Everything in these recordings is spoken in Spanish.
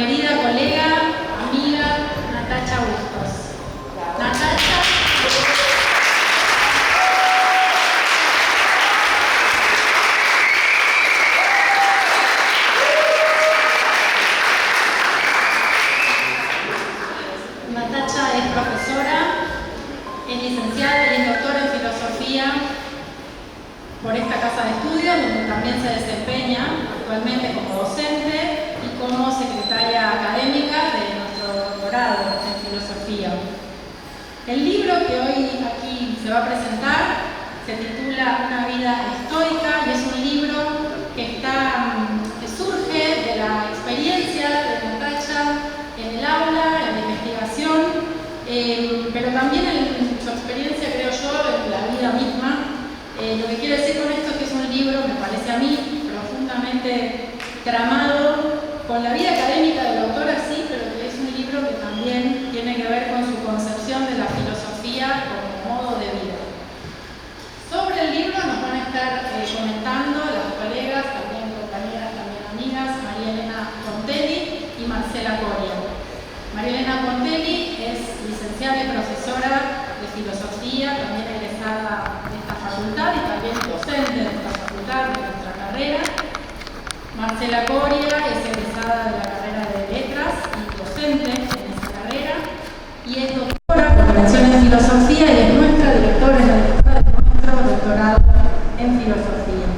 querida colega, amiga, Natacha Bustos. Natacha es profesora, es licenciada y es doctora en filosofía por esta casa de estudios, donde también se desempeña actualmente como docente y como secretaria académica de nuestro doctorado en filosofía. El libro que hoy aquí se va a presentar se titula Una vida estoica y es un libro que surge de la experiencia de Natacha en el aula, en la investigación, pero también en su experiencia, creo yo, en la vida misma. Lo que quiero decir con esto es que es un libro, me parece a mí, profundamente tramado con la vida académica del autor, sí, pero que es un libro que también tiene que ver con su concepción de la filosofía como modo de vida. Sobre el libro nos van a estar comentando las colegas, también compañeras, también amigas, María Elena Contelli y Marcela Coria. María Elena Contelli es licenciada y profesora de filosofía, también egresada de esta facultad y también docente de esta facultad, de nuestra carrera. Marcela Coria es egresada de la carrera de letras y docente en esa carrera y es doctora por mención en filosofía y es nuestra directora, es la directora de nuestro doctorado en filosofía.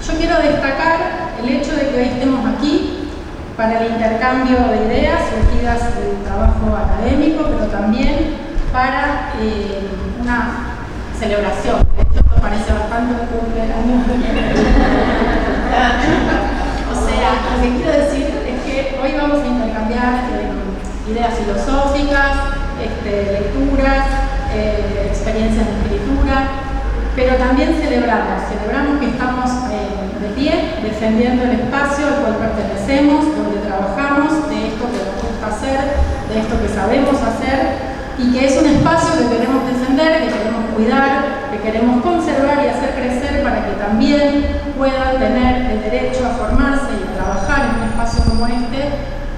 Yo quiero destacar el hecho de que hoy estemos aquí para el intercambio de ideas surgidas del trabajo académico, pero también para una celebración. De hecho, me parece bastante un cumpleaños. O sea, lo que quiero decir es que hoy vamos a intercambiar ideas filosóficas, lecturas, experiencias de escritura, pero también celebramos que estamos de pie, defendiendo el espacio al cual pertenecemos, donde trabajamos, de esto que nos gusta hacer, de esto que sabemos hacer, y que es un espacio que queremos defender, que queremos cuidar, que queremos conservar y hacer crecer para que también puedan tener el derecho a formarse y a trabajar en un espacio como este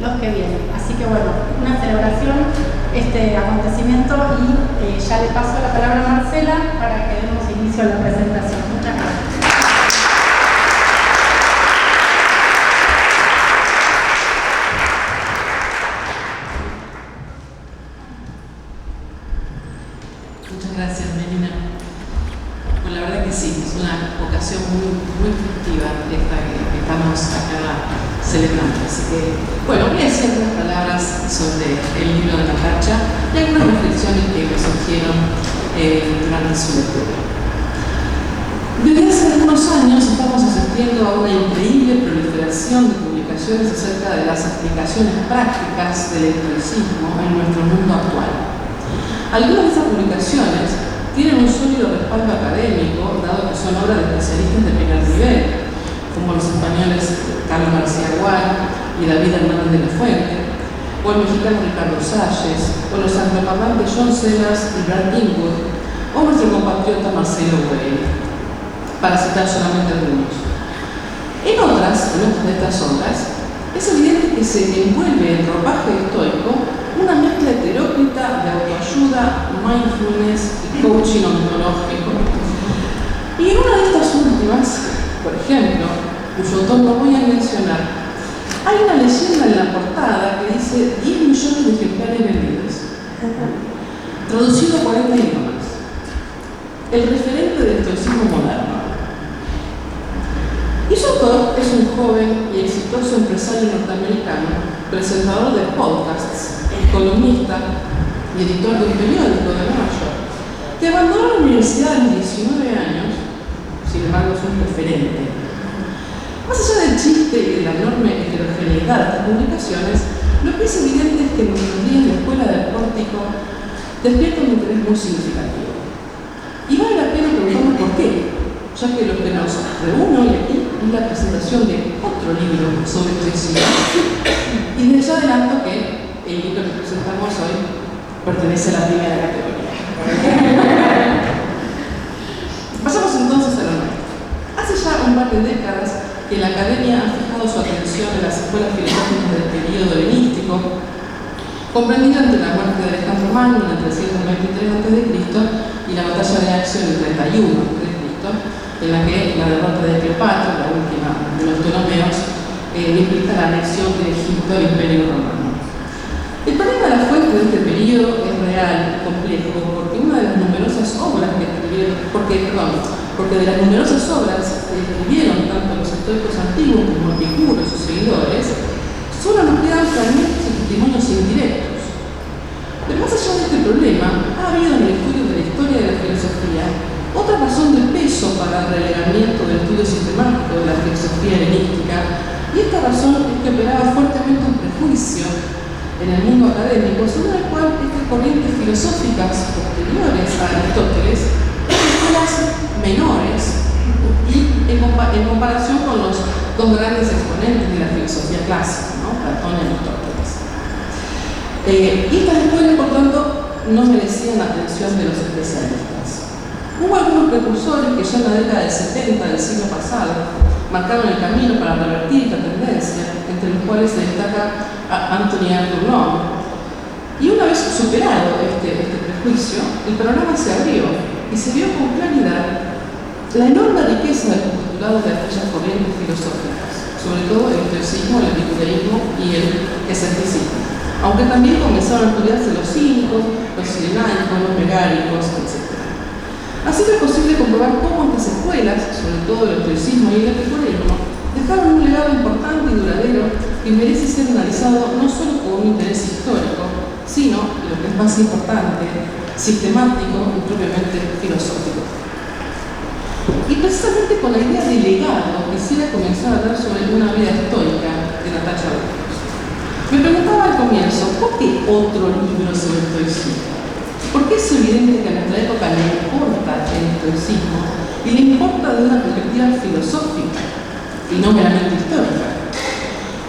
los que vienen. Así que bueno, una celebración, este acontecimiento, y ya le paso la palabra a Marcela para que demos inicio a la presentación. Muchas gracias. Gracias, Melina. Bueno, la verdad que sí, es una ocasión muy festiva esta que estamos acá celebrando. Así que, bueno, voy a decir algunas palabras sobre el libro de Natacha y algunas reflexiones que me surgieron durante su lectura. Desde hace algunos años estamos asistiendo a una increíble proliferación de publicaciones acerca de las aplicaciones prácticas del estoicismo en nuestro mundo actual. Algunas de estas publicaciones tienen un sólido respaldo académico, dado que son obras de especialistas de primer nivel, como los españoles Carlos García Gual y David Hernández de la Fuente, o el mexicano Ricardo Salles, o los angloparlantes John Sellars y Brad Ingwood, o nuestro compatriota Marcelo Güell, para citar solamente algunos. En otras de estas obras, es evidente que se envuelve el ropaje estoico una mezcla heteróclita de autoayuda, mindfulness y coaching ontológico. Y en una de estas últimas, por ejemplo, cuyo autor no voy a mencionar, hay una leyenda en la portada que dice 10 millones de ejemplares vendidos, traducido a 40 idiomas. El referente del estoicismo moderno. Y su autor es un joven y exitoso empresario norteamericano, presentador de podcasts, columnista y editor de un periódico de Nueva York, que abandonó la universidad a los 19 años, sin embargo es un referente. Más allá del chiste y de la enorme heterogeneidad de estas publicaciones, lo que es evidente es que nuestros días de escuela del pórtico despierta un interés muy significativo. Y vale la pena preguntarnos por qué, ya que lo que nos reúne hoy aquí es la presentación de otro libro sobre estoicismo. Y desde ya adelanto que el libro que presentamos hoy pertenece a la primera categoría. Pasamos entonces a lo nuevo. Hace ya un par de décadas que la academia ha fijado su atención en las escuelas filosóficas del periodo comprendida entre la muerte de Alejandro Magno en el 323 a.C. y la batalla de Accio en el 31 a.C., en la que la derrota de Cleopatra, la última de los Ptolomeos, implica la anexión de Egipto al Imperio Romano. El problema de la fuente de este periodo es real, complejo, porque una de las numerosas obras que escribieron, porque de las numerosas obras que escribieron tanto los estoicos antiguos como Epicuro y sus seguidores, solo nos quedan fragmentos y testimonios indirectos. Pero más allá de este problema, ha habido en el estudio de la historia de la filosofía otra razón de peso para el relegamiento del estudio sistemático de la filosofía helenística, y esta razón es que operaba fuertemente un prejuicio en el mundo académico, según el cual estas corrientes filosóficas posteriores a Aristóteles eran escuelas menores y en comparación con los dos grandes exponentes de la filosofía clásica, ¿no? Platón y Aristóteles. Y estas escuelas, por tanto, no merecían la atención de los especialistas. Hubo algunos precursores que ya en la década del 70 del siglo pasado marcaron el camino para revertir esta tendencia, entre los cuales se destaca a Anthony Arthur Long. Y una vez superado este prejuicio, el panorama se abrió y se vio con claridad la enorme riqueza del postulado de aquellas corrientes filosóficas, sobre todo el estoicismo, el epicureísmo y el escepticismo, aunque también comenzaron a estudiarse los cínicos, los cirenaicos, los megáricos, etc. Así que es posible comprobar cómo estas escuelas, sobre todo el estoicismo y el epicureísmo, dejaron un legado importante y duradero que merece ser analizado no solo con un interés histórico, sino, lo que es más importante, sistemático y propiamente filosófico. Y precisamente con la idea de legado quisiera comenzar a hablar sobre una vida estoica de Natacha Bustos. Me preguntaba al comienzo, ¿por qué otro libro sobre estoicismo? Porque es evidente que a nuestra época le importa el estoicismo y le importa de una perspectiva filosófica y no meramente histórica.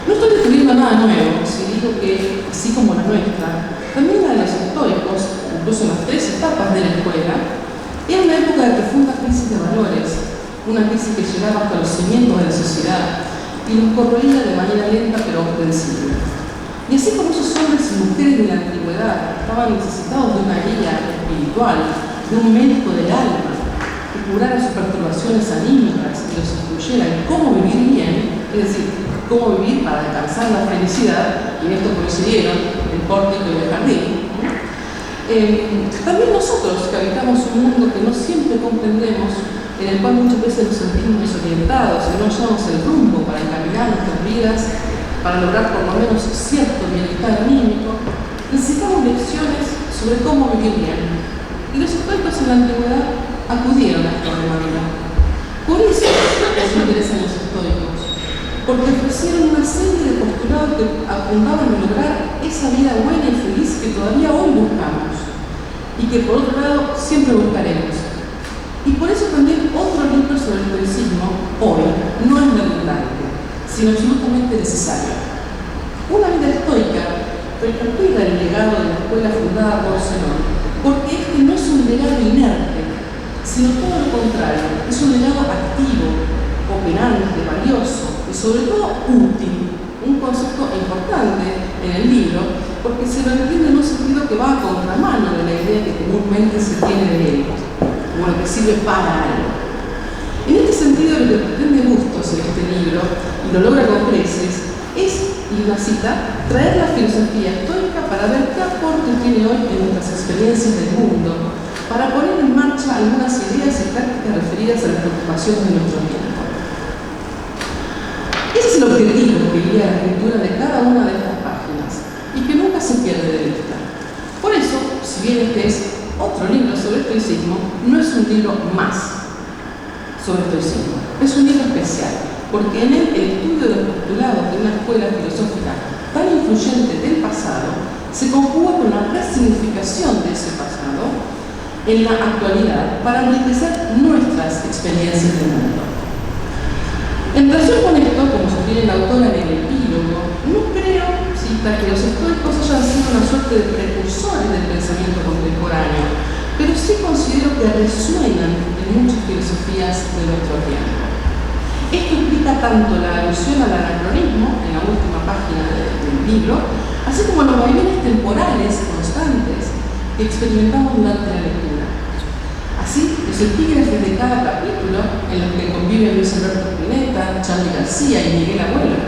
No estoy descubriendo nada nuevo si digo que, así como la nuestra, también la de los estoicos, incluso en las tres etapas de la escuela, era una época de profunda crisis de valores, una crisis que llegaba hasta los cimientos de la sociedad y los corroía de manera lenta pero ostensible. Y así como esos hombres y mujeres de la antigüedad estaban necesitados de una guía espiritual, de un médico del alma, que curara sus perturbaciones anímicas y los instruyera en cómo vivir bien, es decir, cómo vivir para alcanzar la felicidad, y en esto coincidieron el pórtico y el jardín. También nosotros, que habitamos un mundo que no siempre comprendemos, en el cual muchas veces nos sentimos desorientados y no hallamos el rumbo para encaminar nuestras vidas, para lograr por lo menos cierto bienestar anímico, necesitamos lecciones sobre cómo vivir bien. Y los estoicos en la antigüedad acudieron a esta demanda. Por eso nos interesan los estoicos, porque ofrecieron una serie de postulados que apuntaban a lograr esa vida buena y feliz que todavía hoy buscamos y que por otro lado siempre buscaremos. Y por eso también otro libro sobre el estoicismo hoy no es redundante, sino absolutamente necesario. Una vida estoica recupera el legado de la escuela fundada por Zenón, porque este no es un legado inerte, sino todo lo contrario, es un legado activo, operante, valioso y sobre todo útil, un concepto importante en el libro, porque se lo entiende en un sentido que va a contramano de la idea que comúnmente se tiene de él, como lo que sirve para algo. En este sentido, lo que pretende Bustos en este libro, y lo logra con creces, es, y una cita, traer la filosofía estoica para ver qué aporte tiene hoy en nuestras experiencias del mundo, para poner en marcha algunas ideas y prácticas referidas a las preocupaciones de nuestro tiempo. Ese es el objetivo que guía la escritura de cada una de estas páginas, y que nunca se pierde de vista. Por eso, si bien este es otro libro sobre estoicismo, no es un libro más sobre estoicismo. Es un libro especial, porque en él el estudio de los postulados de una escuela filosófica tan influyente del pasado se conjuga con la resignificación de ese pasado en la actualidad para enriquecer nuestras experiencias del mundo. En relación con esto, como sugiere la autora en el epílogo, no creo que los estoicos hayan sido una suerte de precursores del pensamiento contemporáneo, pero sí considero que resuenan en muchas filosofías de nuestro tiempo. Esto implica tanto la alusión al anacronismo, en la última página del libro, así como los vaivenes temporales constantes que experimentamos durante la lectura. Así, los epígrafes de cada capítulo, en los que conviven Luis Alberto Spinetta, Charly García y Miguel Abuelo,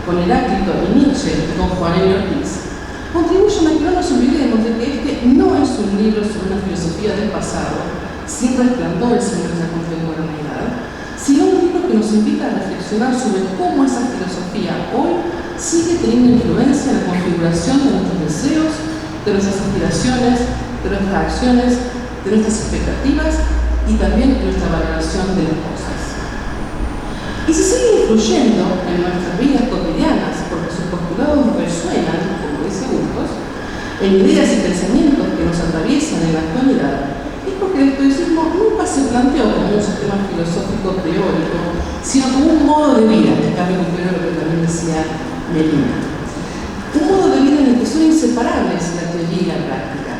con Heráclito y Nietzsche y con Juan L. Ortiz, contribuyen a que no nos olvidemos de que este no es un libro sobre una filosofía del pasado, sin resplandores en nuestra contemporaneidad, sino un libro que nos invita a reflexionar sobre cómo esa filosofía hoy sigue teniendo influencia en la configuración de nuestros deseos, de nuestras aspiraciones, de nuestras acciones, de nuestras expectativas y también de nuestra valoración de las cosas. Y se sigue influyendo en nuestras vidas cotidianas porque sus postulados resuenan, como dice Burgos, en ideas y pensamientos que nos atraviesan en la actualidad, es porque el estoicismo nunca se planteó como un sistema filosófico teórico, sino como un modo de vida, que acá recupero lo que también decía Melina. Un modo de vida en el que son inseparables la teoría y la práctica.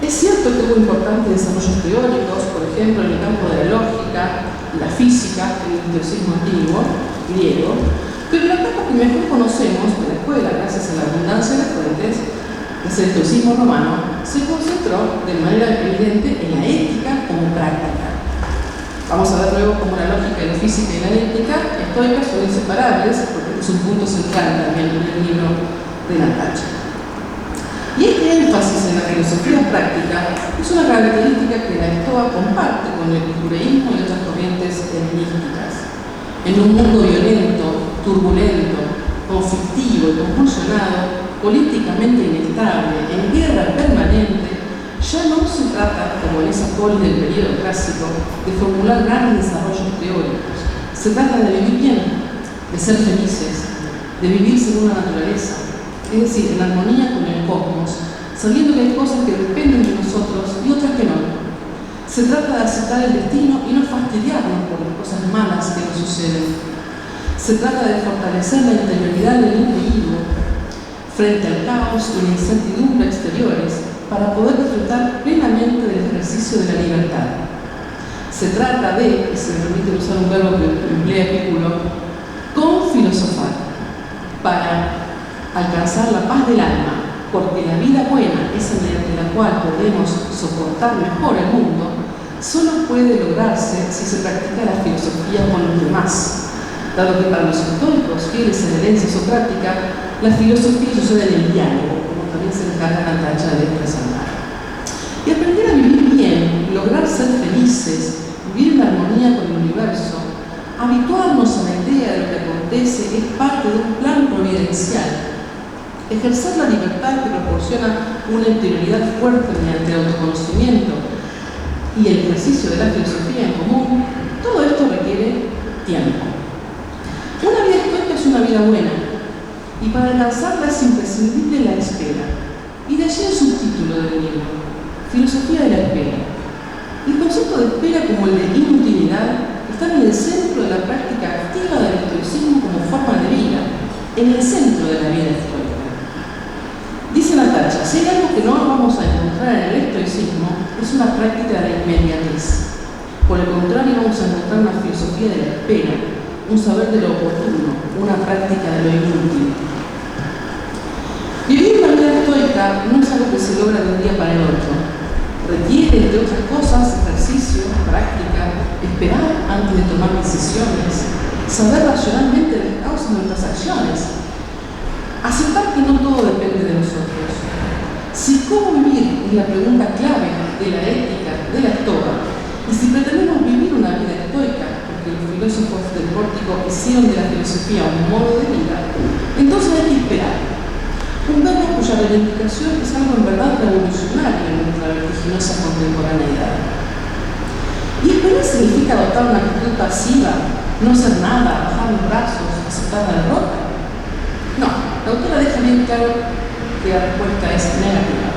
Es cierto que hubo importantes desarrollos teóricos, por ejemplo, en el campo de la lógica, la física, en el estoicismo antiguo, griego, pero la etapa que mejor conocemos de la escuela, gracias a la abundancia de fuentes, que es el estoicismo romano, se concentró de manera evidente en la ética como práctica. Vamos a ver luego cómo la lógica, la física y la ética estoicas son inseparables, porque es un punto central también en el libro de Natacha. Y este énfasis en la filosofía práctica es una característica que la Estoa comparte con el epicureísmo y otras corrientes helenísticas. En un mundo violento, turbulento, conflictivo y convulsionado, políticamente inestable, en guerra permanente, ya no se trata, como en esa polis del periodo clásico, de formular grandes desarrollos teóricos. Se trata de vivir bien, de ser felices, de vivir según la naturaleza, es decir, en armonía con el cosmos, sabiendo que hay cosas que dependen de nosotros y otras que no. Se trata de aceptar el destino y no fastidiarnos por las cosas malas que nos suceden. Se trata de fortalecer la interioridad del individuo frente al caos y la incertidumbre exteriores para poder disfrutar plenamente del ejercicio de la libertad. Se trata de, y se me permite usar un verbo que emplea Epicuro, con filosofar, para alcanzar la paz del alma, porque la vida buena, esa mediante la cual podemos soportar mejor el mundo, solo puede lograrse si se practica la filosofía con los demás, dado que para los estoicos, fieles a la herencia socrática, la filosofía sucede en el diálogo, como también se encarga Natacha de presentar. Y aprender a vivir bien, lograr ser felices, vivir en armonía con el universo, habituarnos a la idea de lo que acontece es parte de un plan providencial. Ejercer la libertad que proporciona una interioridad fuerte mediante el autoconocimiento y el ejercicio de la filosofía en común, todo esto requiere tiempo. Una vida estoica es una vida buena, y para alcanzarla es imprescindible la espera. Y de allí el subtítulo del libro, Filosofía de la Espera. El concepto de espera, como el de inutilidad, está en el centro de la práctica activa del estoicismo como forma de vida, en el centro de la vida estoica. Dice Natacha, si hay algo que no vamos a encontrar en el estoicismo, es una práctica de inmediatez. Por el contrario, vamos a encontrar una filosofía de la espera, un saber de lo oportuno, una práctica de lo inútil. Vivir una vida estoica no es algo que se logra de un día para el otro. Requiere, entre otras cosas, ejercicio, práctica, esperar antes de tomar decisiones, saber racionalmente las causas de nuestras acciones, aceptar que no todo depende de nosotros. Si cómo vivir es la pregunta clave de la ética de la Estoa, y si pretendemos vivir una vida estoica, porque los filósofos del pórtico hicieron de la filosofía un modo de vida, entonces hay que esperar. Un verbo cuya reivindicación es algo en verdad revolucionario en nuestra vertiginosa contemporaneidad. Y esperar significa adoptar una actitud pasiva, no hacer nada, bajar los brazos, aceptar la derrota. No, la autora deja bien claro que la respuesta es negativa.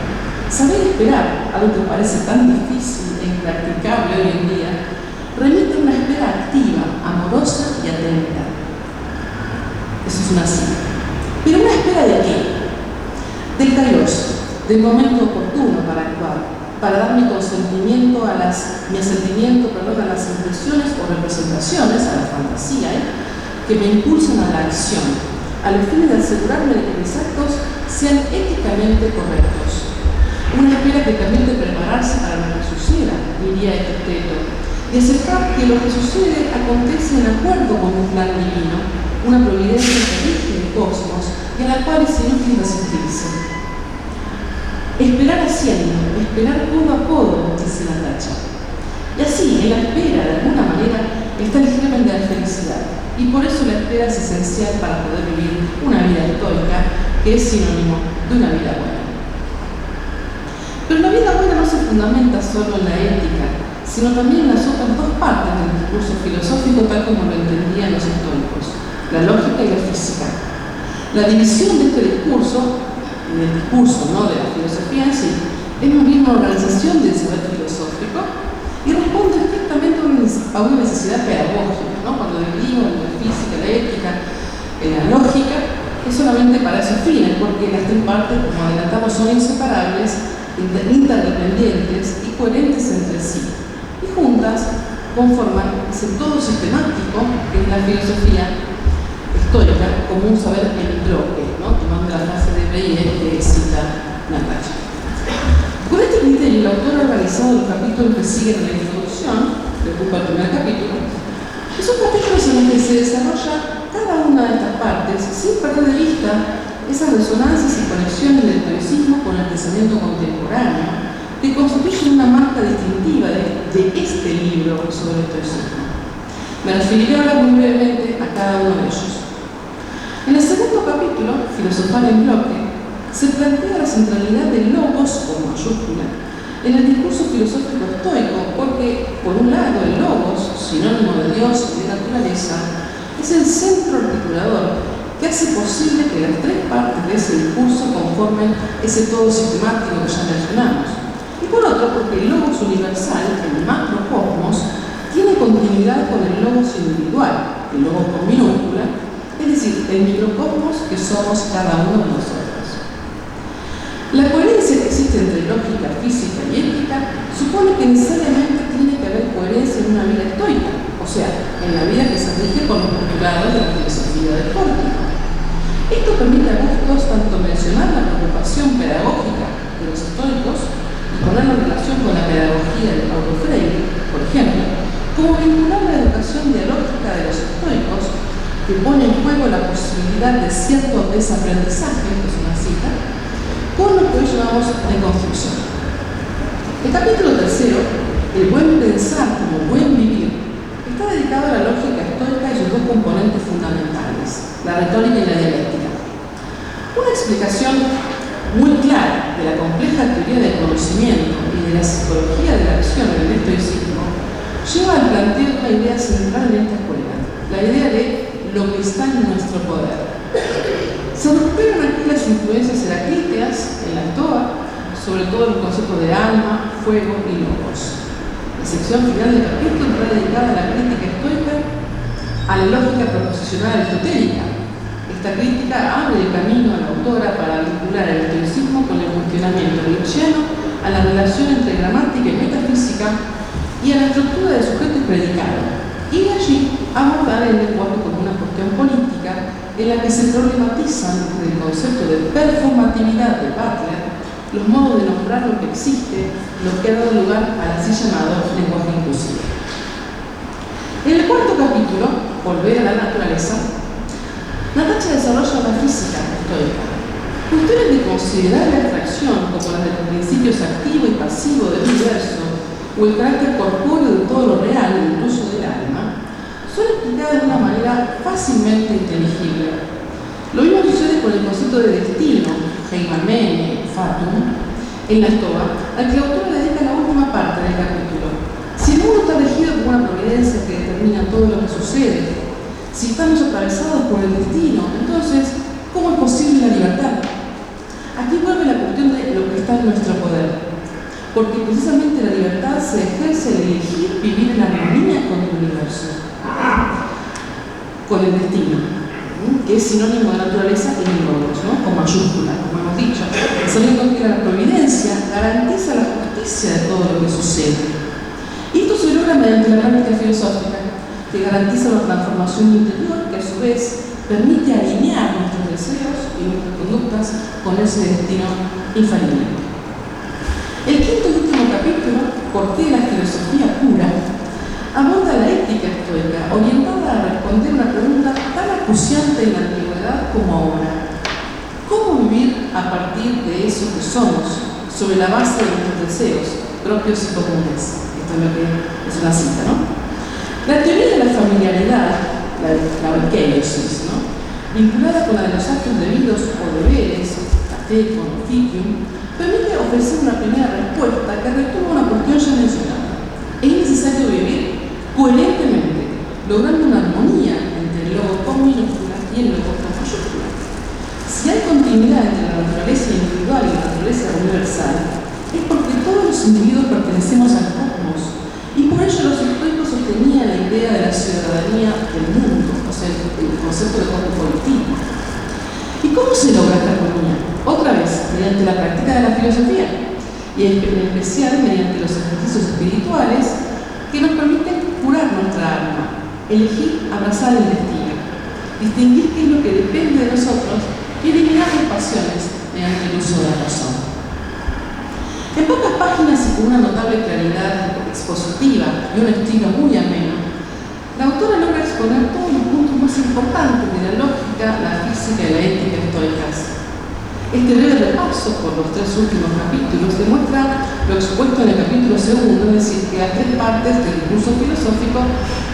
Saber esperar, algo que parece tan difícil e impracticable hoy en día, remite a una espera activa, amorosa y atenta. Eso es una cita. ¿Pero una espera de qué? Del kairos, del momento oportuno para actuar, para dar mi asentimiento a las impresiones o representaciones, a la fantasía, que me impulsan a la acción, a los fines de asegurarme de que mis actos sean éticamente correctos. Una espera que permite prepararse para lo que suceda, diría Epicteto, y aceptar que lo que sucede acontece en acuerdo con un plan divino, una providencia que rige el cosmos y a la cual es inútil resistirse. Esperar haciendo, esperar codo a codo, dice Natacha. Y así, en la espera, de alguna manera, está el germen de la felicidad. Y por eso la espera es esencial para poder vivir una vida estoica, que es sinónimo de una vida buena. Pero la vida buena no se fundamenta solo en la ética, sino también en las otras dos partes del discurso filosófico tal como lo entendían los estoicos, la lógica y la física. La división de este discurso, del discurso, no de la filosofía en sí, es más bien una organización del saber filosófico y responde estrictamente a una necesidad pedagógica, ¿no? Cuando dividimos la física, la ética, la lógica, es solamente para esos fines, porque las tres partes, como adelantamos, son inseparables, interdependientes y coherentes entre sí, y juntas conforman ese todo sistemático que es la filosofía estoica como un saber en bloque, ¿no? Tomando la frase de Breyer que cita Natacha. Con este criterio, el autor ha organizado los capítulos que siguen en la introducción, que ocupa el primer capítulo, que son capítulos en los que se desarrolla cada una de estas partes sin perder de vista esas resonancias y conexiones del estoicismo con el pensamiento contemporáneo que constituyen una marca distintiva de este libro sobre el estoicismo. Me referiré ahora muy brevemente a cada uno de ellos. En el segundo capítulo, Filosofar en bloque, se plantea la centralidad del logos con mayúscula en el discurso filosófico estoico, porque, por un lado, el logos, sinónimo de Dios y de naturaleza, es el centro articulador que hace posible que las tres partes de ese discurso conformen ese todo sistemático que ya mencionamos. Y por otro, porque el logos universal, el macrocosmos, tiene continuidad con el logos individual, el logos con minúscula, es decir, el microcosmos que somos cada uno de nosotros. La coherencia que existe entre lógica, física y ética supone que necesariamente tiene que haber coherencia en una vida estoica, o sea, en la vida que se rige por los postulados de la filosofía del córtico. Esto permite a gustos tanto mencionar la preocupación pedagógica de los estoicos y ponerla en relación con la pedagogía de Paulo Freire, por ejemplo, como vincular la educación dialógica de los estoicos, que pone en juego la posibilidad de cierto desaprendizaje, que es una cita, con lo que hoy llamamos deconstrucción. El capítulo tercero, el buen pensar como buen vivir, está dedicado a la lógica estoica y sus dos componentes fundamentales, la retórica y la dialéctica. Una explicación muy clara de la compleja teoría del conocimiento y de la psicología de la acción en el estoicismo lleva al planteo de una idea central en esta escuela, la idea de lo que está en nuestro poder. Se recuperan aquí las influencias heraclíteas en la Stoa, sobre todo los conceptos de alma, fuego y logos. La sección final del capítulo está dedicada a la crítica estoica a la lógica proposicional aristotélica. Esta crítica abre el camino a la autora para vincular el estoicismo con el cuestionamiento nietzscheano a la relación entre gramática y metafísica y a la estructura de sujeto y predicado, y de allí abordar el lenguaje como una cuestión política en la que se problematizan desde el concepto de performatividad de Butler los modos de nombrar lo que existe, lo que ha dado lugar al así llamado lenguaje inclusivo. En el cuarto capítulo, Volver a la naturaleza, Natacha desarrolla la física estoica. Cuestiones de considerar la abstracción como las de los principios activo y pasivo del universo o el carácter corpóreo de todo lo real, incluso del alma, son explicadas de una manera fácilmente inteligible. Lo mismo sucede con el concepto de destino, Heimamene, Fatum, en la Stoa, al que la autora dedica la última parte del capítulo. Si el mundo está regido por una providencia que determina todo lo que sucede, si estamos atravesados por el destino, entonces, ¿cómo es posible la libertad? Aquí vuelve la cuestión de lo que está en nuestro poder, porque precisamente la libertad se ejerce al elegir vivir en armonía con el universo, con el destino, que es sinónimo de naturaleza en el logos, ¿no? Con mayúscula, como hemos dicho, sabiendo que la providencia garantiza la justicia de todo lo que sucede. Y esto se logra mediante la práctica filosófica, que garantiza una transformación interior que a su vez permite alinear nuestros deseos y nuestras conductas con ese destino infalible. El quinto y último capítulo, ¿Por qué la filosofía cura?, aborda la ética estoica, orientada a responder una pregunta tan acuciante en la antigüedad como ahora: ¿cómo vivir a partir de eso que somos, sobre la base de nuestros deseos propios y comunes? Esto es lo que es una cita, ¿no? La teoría de la familiaridad, la oikeiosis, ¿no?, vinculada con la de los actos debidos o deberes, catequon, officium, permite ofrecer una primera respuesta que retoma una cuestión ya mencionada. Es necesario vivir coherentemente, logrando una armonía entre el logo con minúscula y el logo con mayúscula. Si hay continuidad entre la naturaleza individual y la naturaleza universal, es porque todos los individuos pertenecemos al cosmos, y por ello los estoicos sostenían la idea de la ciudadanía del mundo, o sea, el concepto de cosmos colectivo. ¿Y cómo se logra esta armonía? Otra vez, mediante la práctica de la filosofía, y en especial mediante los ejercicios espirituales que nos permiten curar nuestra alma, elegir abrazar el destino, distinguir qué es lo que depende de nosotros y eliminar las pasiones mediante el uso de la razón. En pocas páginas y con una notable claridad expositiva y un estilo muy ameno, la autora logra exponer todos los puntos más importantes de la lógica, la física y la ética estoicas. Este breve repaso por los tres últimos capítulos demuestra lo expuesto en el capítulo segundo, es decir, que las tres partes del discurso filosófico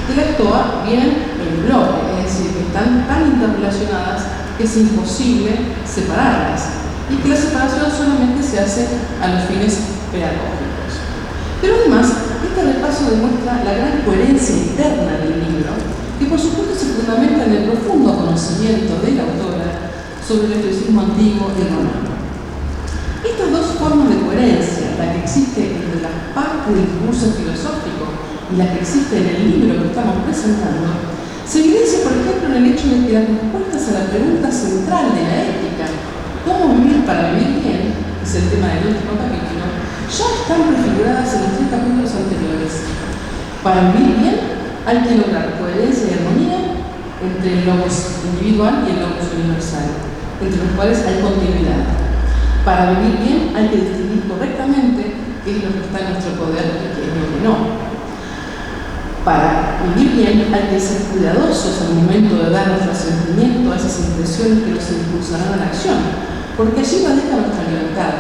de la Stoa vienen en bloque, es decir, que están tan interrelacionadas que es imposible separarlas, y que la separación solamente se hace a los fines pedagógicos. Pero además, este repaso demuestra la gran coherencia interna del libro, que por supuesto se fundamenta en el profundo conocimiento de la autora sobre el estoicismo antiguo y romano. Estas dos formas de coherencia, la que existe entre las partes del discurso filosófico y la que existe en el libro que estamos presentando, se evidencia, por ejemplo, en el hecho de que las respuestas a la pregunta central de la ética, ¿cómo vivir para vivir bien?, que es el tema del último capítulo, ya están prefiguradas en los tres capítulos anteriores. Para vivir bien hay que lograr coherencia y armonía entre el logos individual y el logos universal, entre los cuales hay continuidad. Para vivir bien hay que distinguir correctamente qué es lo que está en nuestro poder y qué es lo que no. Para vivir bien hay que ser cuidadosos al momento de dar nuestro sentimiento a esas impresiones que nos impulsarán a la acción, porque allí radica nuestra libertad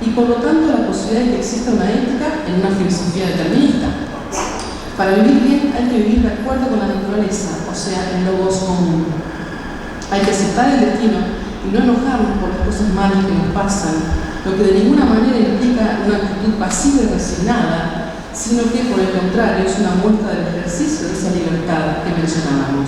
y por lo tanto la posibilidad de que exista una ética en una filosofía determinista. Para vivir bien hay que vivir de acuerdo con la naturaleza, o sea, en logos común. Hay que aceptar el destino y no enojarnos por las cosas malas que nos pasan, lo que de ninguna manera implica una actitud pasiva y resignada, sino que por el contrario es una muestra del ejercicio de esa libertad que mencionábamos.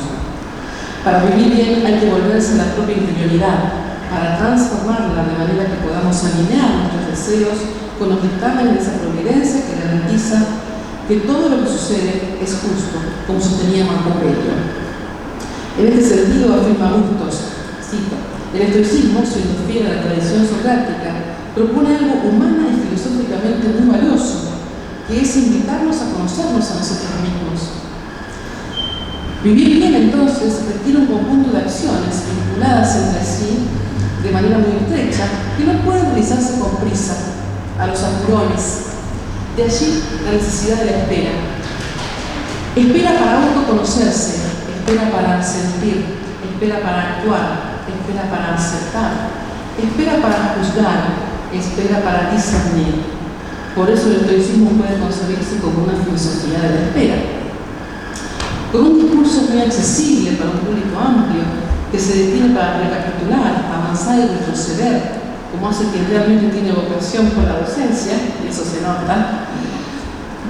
Para vivir bien hay que volverse a la propia interioridad, para transformarla de manera que podamos alinear nuestros deseos con los dictámenes de esa providencia que garantiza que todo lo que sucede es justo, como sostenía Marco Aurelio. En este sentido afirma Bustos, cito: el estoicismo, siendo fiel a la tradición socrática, propone algo humana y filosóficamente muy valioso, que es invitarnos a conocernos a nosotros mismos. Vivir bien, entonces, requiere un conjunto de acciones vinculadas entre sí de manera muy estrecha, que no pueden realizarse con prisa, a los apurones. De allí la necesidad de la espera. Espera para autoconocerse, espera para sentir, espera para actuar, espera para aceptar, espera para juzgar, espera para discernir. Por eso el estoicismo puede concebirse como una filosofía de la espera. Con un discurso muy accesible para un público amplio, que se detiene para recapitular, avanzar y retroceder, como hace quien realmente tiene vocación por la docencia, y eso se nota,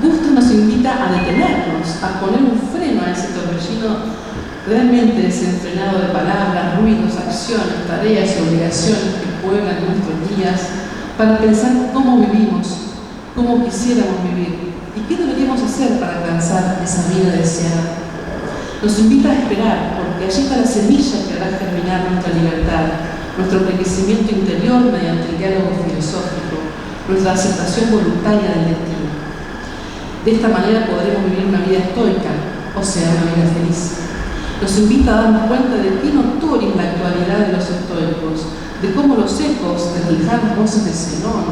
Bustos nos invita a detenernos, a poner un freno a ese torbellino realmente desenfrenado de palabras, ruidos, acciones, tareas y obligaciones que pueblan nuestros días, para pensar cómo vivimos, cómo quisiéramos vivir y qué deberíamos hacer para alcanzar esa vida deseada. Nos invita a esperar, porque allí está la semilla que hará germinar nuestra libertad, nuestro enriquecimiento interior mediante el diálogo filosófico, nuestra aceptación voluntaria del destino. De esta manera podremos vivir una vida estoica, o sea, una vida feliz. nos invita a darnos cuenta de qué notoria es la actualidad de los estoicos, de cómo los ecos de las lejanas voces de Zenón,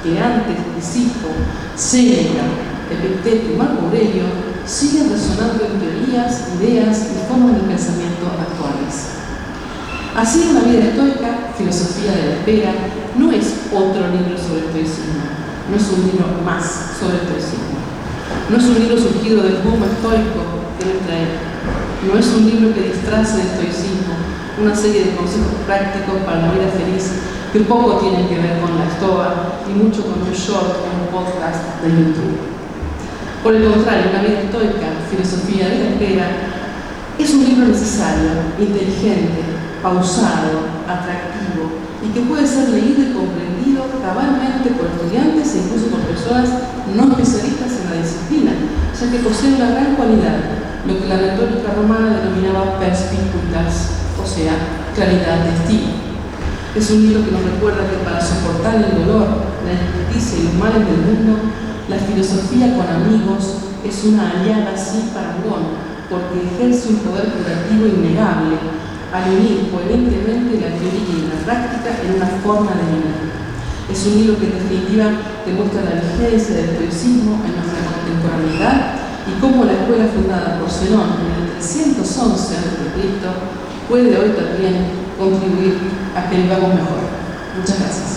Cleantes, Crisipo, Séneca, Epicteto y Marco Aurelio siguen resonando en teorías, ideas y formas de pensamiento actuales. Así, Una vida estoica, filosofía de la espera, no es otro libro sobre estoicismo, no es un libro más sobre estoicismo, no es un libro surgido del boom estoico de nuestra época, no es un libro que disfrace de estoicismo, una serie de consejos prácticos para una vida feliz que poco tienen que ver con la estoa y mucho con un short en un podcast de YouTube. Por el contrario, Una vida estoica, filosofía de la espera, es un libro necesario, inteligente, pausado, atractivo y que puede ser leído y comprendido cabalmente por estudiantes e incluso por personas no especialistas en la disciplina, ya que posee una gran cualidad, lo que la retórica romana denominaba perspicuitas, o sea, claridad de estilo. Es un libro que nos recuerda que para soportar el dolor, la injusticia y los males del mundo, la filosofía con amigos es una aliada sin parangón, porque ejerce un poder curativo innegable al unir coherentemente la teoría y la práctica en una forma de vida. Es un libro que en definitiva demuestra la vigencia del estoicismo en nuestra contemporaneidad y cómo la escuela fundada por Zenón en el 311 a.C. puede hoy también contribuir a que vivamos mejor. Muchas gracias.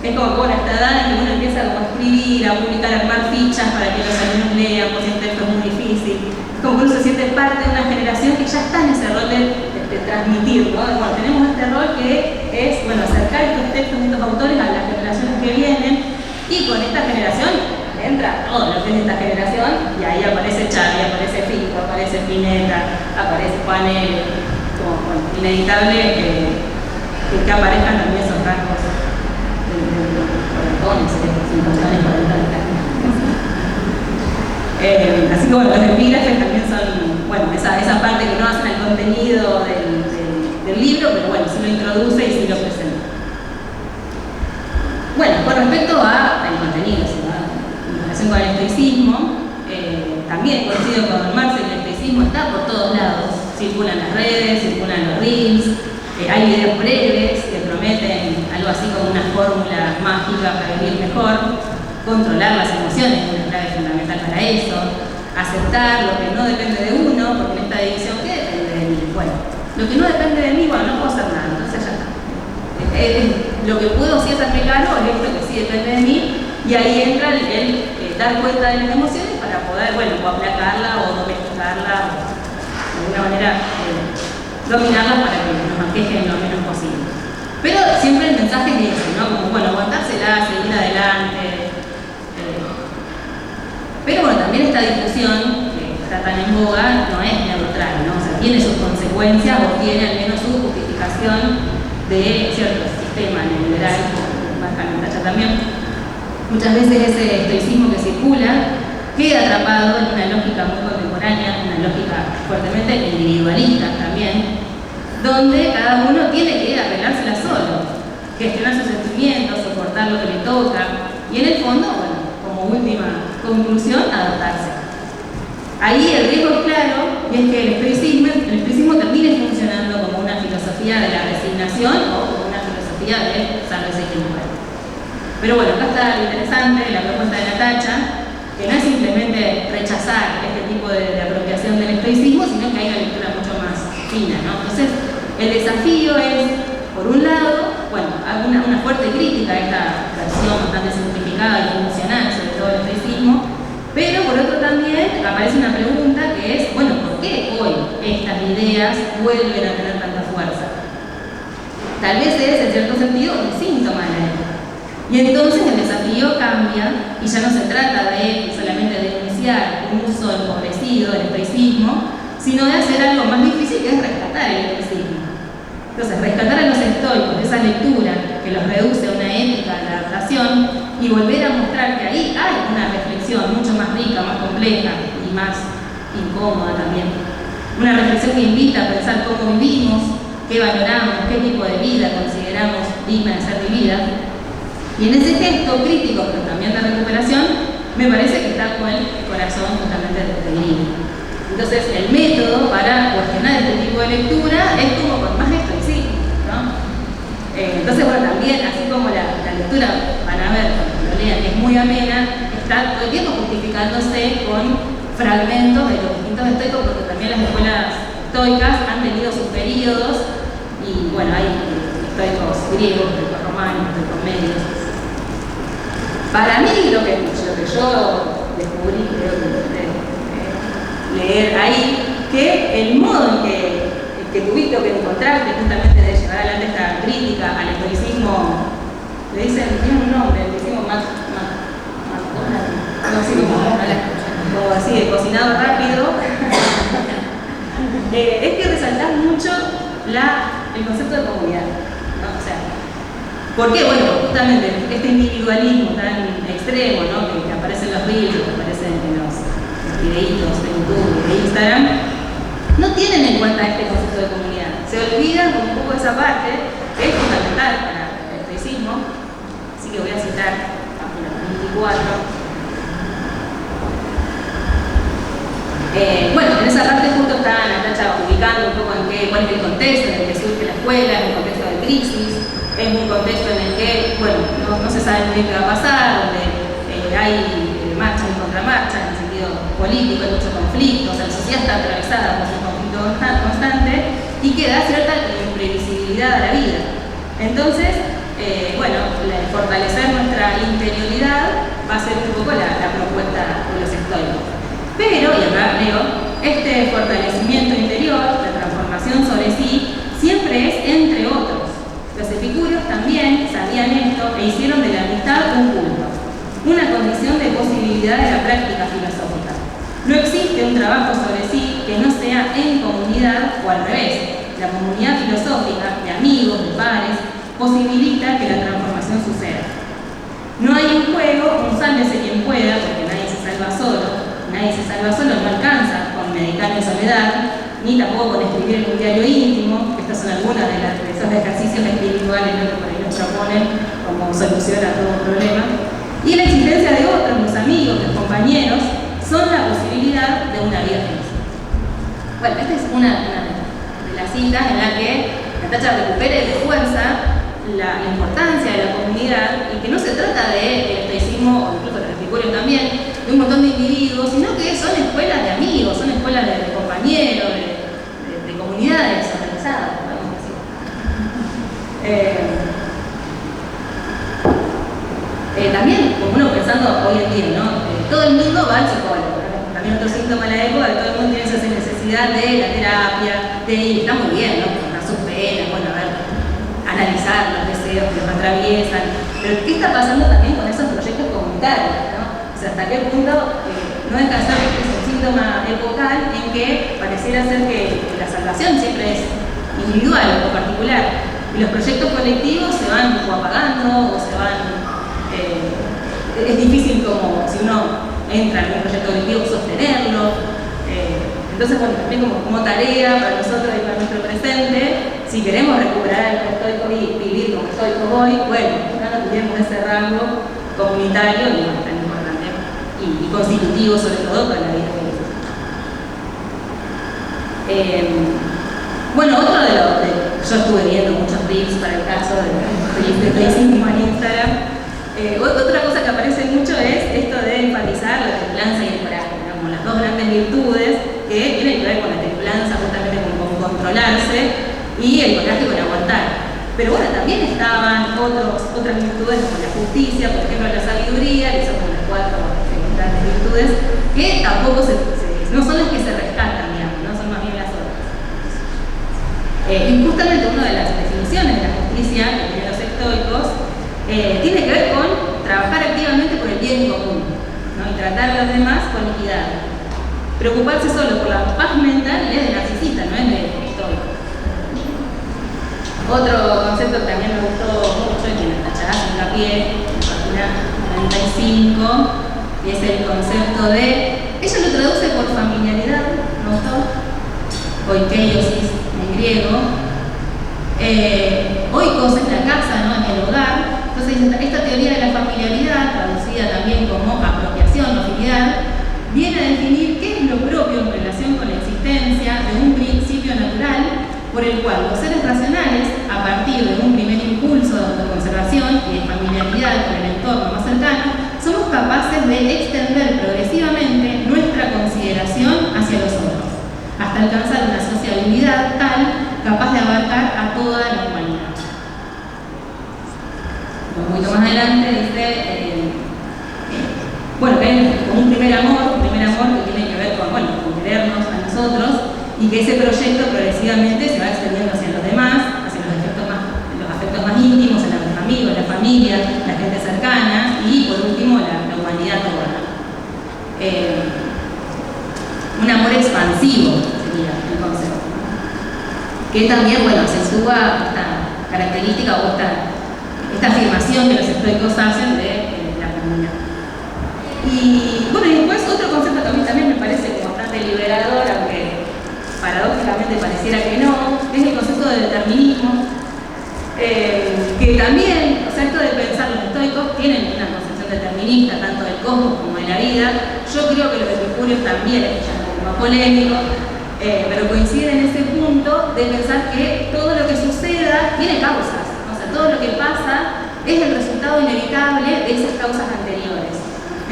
Es como que, bueno, esta edad en que uno empieza como escribir, a publicar, a armar fichas para que los alumnos lean, porque el texto es muy difícil. Como que uno se siente parte de una generación que ya está en ese rol de transmitir, ¿no? Bueno, tenemos este rol que es, bueno, acercar estos textos de estos autores a las generaciones que vienen, y con esta generación entra todo lo que es esta generación, y ahí aparece Charlie, aparece Fico, aparece Spinetta, aparece Panel, como bueno, inevitable que aparezcan también esos rasgos así que bueno, los epígrafes también son, bueno, esa parte que no hacen el contenido del libro, pero bueno, sí lo introduce y sí lo presenta. Bueno, con respecto al contenido, en relación con el estoicismo, también coincido con Marx, el estoicismo está por todos lados, circulan las redes, circulan los reels, hay videos breves que prometen algo así como una fórmula mágica para vivir mejor, controlar las emociones, es una clave fundamental para eso, aceptar lo que no depende de uno, porque en esta división, ¿qué depende de mí? Bueno, lo que no depende de mí, bueno, no puedo hacer nada, entonces ya está. Lo que puedo sí hacerme cargo es esto que sí depende de mí, y ahí entra el dar cuenta de las emociones para poder, bueno, o aplacarla o domesticarla, o de alguna manera dominarlas para que nos aquejen lo menos posible. Pero siempre el mensaje es ese, ¿no? Como, bueno, aguantársela, seguir adelante. Pero bueno, también esta discusión que está tan en boga no es neutral, ¿no? O sea, tiene sus consecuencias o tiene al menos su justificación de cierto sistema neoliberal, marca la talla también. Muchas veces ese estoicismo que circula queda atrapado en una lógica muy contemporánea, una lógica fuertemente individualista también, donde cada uno tiene que arreglársela solo, gestionar sus sentimientos, soportar lo que le toca, y en el fondo, bueno, como última conclusión, adaptarse. Ahí el riesgo es claro, y es que el estoicismo termine funcionando como una filosofía de la resignación o como una filosofía de sálvese quien pueda. Pero bueno, acá está lo interesante, la propuesta de Natacha, que no es simplemente rechazar este tipo de apropiación del estoicismo, sino que hay una lectura mucho más fina, ¿no? Entonces, el desafío es, por un lado, bueno, una fuerte crítica a esta versión bastante simplificada y funcional sobre todo el estoicismo, pero por otro también aparece una pregunta que es, bueno, ¿por qué hoy estas ideas vuelven a tener tanta fuerza? Tal vez es, en cierto sentido, un síntoma de la época. Y entonces el desafío cambia y ya no se trata de solamente denunciar un uso empobrecido del estoicismo, sino de hacer algo más difícil, que es rescatar el estoicismo. Entonces, rescatar a los estoicos de esa lectura que los reduce a una ética de la adaptación y volver a mostrar que ahí hay una reflexión mucho más rica, más compleja y más incómoda también. Una reflexión que invita a pensar cómo vivimos, qué valoramos, qué tipo de vida consideramos digna de ser vivida. Y en ese gesto crítico, pero también de recuperación, me parece que está con el corazón justamente del libro. Entonces, el método para cuestionar este tipo de lectura es como con más estoicismo, ¿no? Entonces, bueno, también, así como la lectura, van a ver, cuando lo lean, es muy amena, está todo el tiempo justificándose con fragmentos de los distintos estoicos, porque también las escuelas estoicas han tenido sus periodos, y bueno, hay estoicos griegos, estoicos romanos, estoicos medios. Para mí, lo que yo descubrí, creo que leer ahí, que el modo en que tuviste o que encontraste justamente de llevar adelante esta crítica al estoicismo, le dicen, tiene un nombre, le decimos como así, de cocinado rápido, es que resaltás mucho el concepto de comunidad, ¿no? O sea, ¿por qué? Bueno, justamente este individualismo tan extremo, ¿no? que aparece en los reels, que aparecen en los videitos de YouTube y de Instagram, no tienen en cuenta este concepto de comunidad. Se olvidan un poco de esa parte, que es fundamental para el estoicismo. Así que voy a citar página 24. Bueno, en esa parte justo está Natacha ubicando un poco cuál es el contexto en el que surge la escuela, es un contexto de crisis, es un contexto en el que, bueno, no se sabe muy bien qué va a pasar, donde hay marchas y contramarchas en el sentido político, hay mucho conflicto, o sea, la sociedad está atravesada por un conflicto constante y que da cierta imprevisibilidad a la vida. Entonces, bueno, fortalecer nuestra interioridad va a ser un poco la propuesta de los estoicos. Pero, y acá leo, este fortalecimiento interior, la transformación sobre sí, siempre es entre otros. Los epicúreos también sabían esto e hicieron de la amistad un culto, una condición de posibilidad de la práctica filosófica. No existe un trabajo sobre sí que no sea en comunidad o al revés. La comunidad filosófica, de amigos, de pares, posibilita que la transformación suceda. No hay un juego, un sálvese quien pueda, porque nadie se salva solo. Nadie se salva solo, no alcanza con meditar en soledad, ni tampoco con escribir en un diario íntimo. Estas son algunas de esos ejercicios espirituales, ¿no?, que por ahí nos proponen como solución a todo un problema. Y la existencia de otros, los amigos, los compañeros, son la posibilidad de una vida feliz. Bueno, esta es una de las citas en la que Natacha recupera y refuerza la importancia de la comunidad, y que no se trata del estoicismo, o incluso del epicurio también, de un montón de individuos, sino que son escuelas de amigos, son escuelas de compañeros, de comunidades organizadas, podemos decir. También, como uno pensando hoy en día, ¿no? Todo el mundo va al psicólogo, ¿no? También otro síntoma de la época, que todo el mundo tiene esa necesidad de la terapia, de ir, está muy bien, ¿no? Contar sus penas, bueno, a ver, analizar los deseos que nos atraviesan, pero ¿qué está pasando también con esos proyectos comunitarios, ¿no? O sea, hasta qué punto no deja de ser un síntoma epocal en que pareciera ser que la salvación siempre es individual o particular, y los proyectos colectivos se van o apagando o se van... es difícil, como si uno entra en un proyecto colectivo, sostenerlo. Entonces, bueno, también como tarea para nosotros y para nuestro presente, si queremos recuperar el estoico y vivir como estoicos hoy, bueno, no tuviéramos ese rango comunitario y tan importante y constitutivo, sobre todo para la vida filosófica. Bueno, otro de los... yo estuve viendo muchos reels para el caso del estoicismo en Instagram. Otra cosa que aparece mucho es esto de enfatizar la templanza y el coraje, ¿no?, como las dos grandes virtudes que tienen que ver con la templanza justamente con controlarse y el coraje con aguantar. Pero bueno, también estaban otras virtudes como la justicia, por ejemplo la sabiduría, que son como las cuatro grandes virtudes, que tampoco no son las que se rescatan, digamos, ¿no? Son más bien las otras. Y justamente una de las definiciones de la justicia que tienen los estoicos tiene que ver con trabajar activamente por el bien común, ¿no?, y tratar a los demás con equidad. Preocuparse solo por la paz mental es de narcisista, no es de estoico. Otro concepto que también me gustó mucho y que Natacha hace hincapié en la página 95, y es el concepto de, ella lo traduce por familiaridad, ¿me gustó? Oikeiosis en griego. Oikos es la casa, ¿no?, en el hogar. Entonces, esta teoría de la familiaridad, traducida también como apropiación o afinidad, viene a definir qué es lo propio en relación con la existencia de un principio natural por el cual los seres racionales, a partir de un primer impulso de autoconservación y de familiaridad con el entorno más cercano, somos capaces de extender progresivamente nuestra consideración hacia los otros, hasta alcanzar una sociabilidad tal capaz de abarcar a toda la humanidad. Un poquito más adelante dice, bueno, que hay como un primer amor que tiene que ver con querernos a nosotros, y que ese proyecto progresivamente se va extendiendo hacia los demás, hacia los afectos más íntimos, en los amigos, la familia, la gente cercana, y por último la humanidad toda. Un amor expansivo sería el concepto, que también, acentúa esta característica o esta afirmación que los estoicos hacen de la comunidad. Y bueno, y después otro concepto que a mí también me parece bastante liberador, aunque paradójicamente pareciera que no, es el concepto de determinismo, que también, o sea, esto de pensar, los estoicos tienen una concepción determinista, tanto del cosmos como de la vida. Yo creo que los epicúreos también, es un poco más polémico, pero coinciden en ese punto de pensar que todo lo que suceda tiene causas, o sea, todo lo que pasa es el resultado inevitable de esas causas anteriores.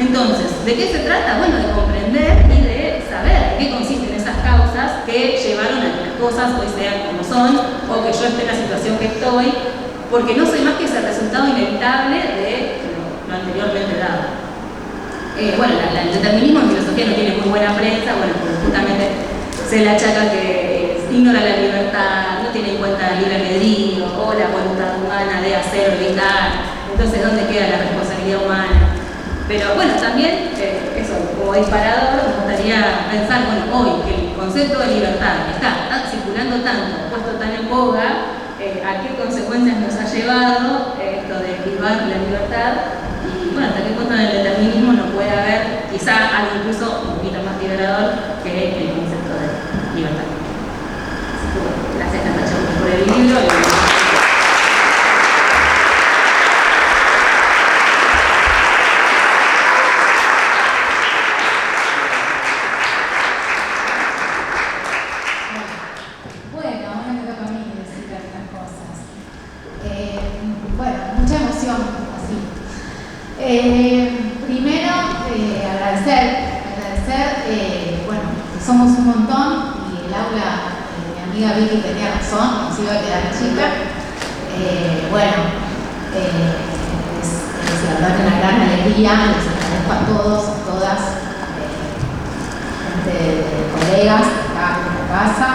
Entonces, ¿de qué se trata? Bueno, de comprender y de saber en qué consisten esas causas que llevaron a que las cosas hoy sean como son, o que yo esté en la situación que estoy, porque no soy más que ese resultado inevitable de lo anteriormente dado. bueno, el determinismo en filosofía no tiene muy buena prensa, bueno, porque justamente se le achaca que ignora la libertad, no tiene en cuenta el libre albedrío o la voluntad humana de hacer o evitar. Entonces, ¿dónde queda la responsabilidad humana? Pero bueno, también, eso, como disparador, me gustaría pensar, bueno, hoy que el concepto de libertad está circulando tanto, puesto tan en boga, a qué consecuencias nos ha llevado esto de privar la libertad y, bueno, hasta qué punto en el determinismo no puede haber quizá algo incluso un poquito más liberador que el concepto de libertad. Así que, bueno, gracias Natacha por el libro. Primero, agradecer, bueno, que somos un montón y el aula, mi amiga Vicky tenía razón, nos iba a quedar chica. Es la verdad que una gran alegría, les agradezco a todos, a todas, gente de colegas acá en la casa,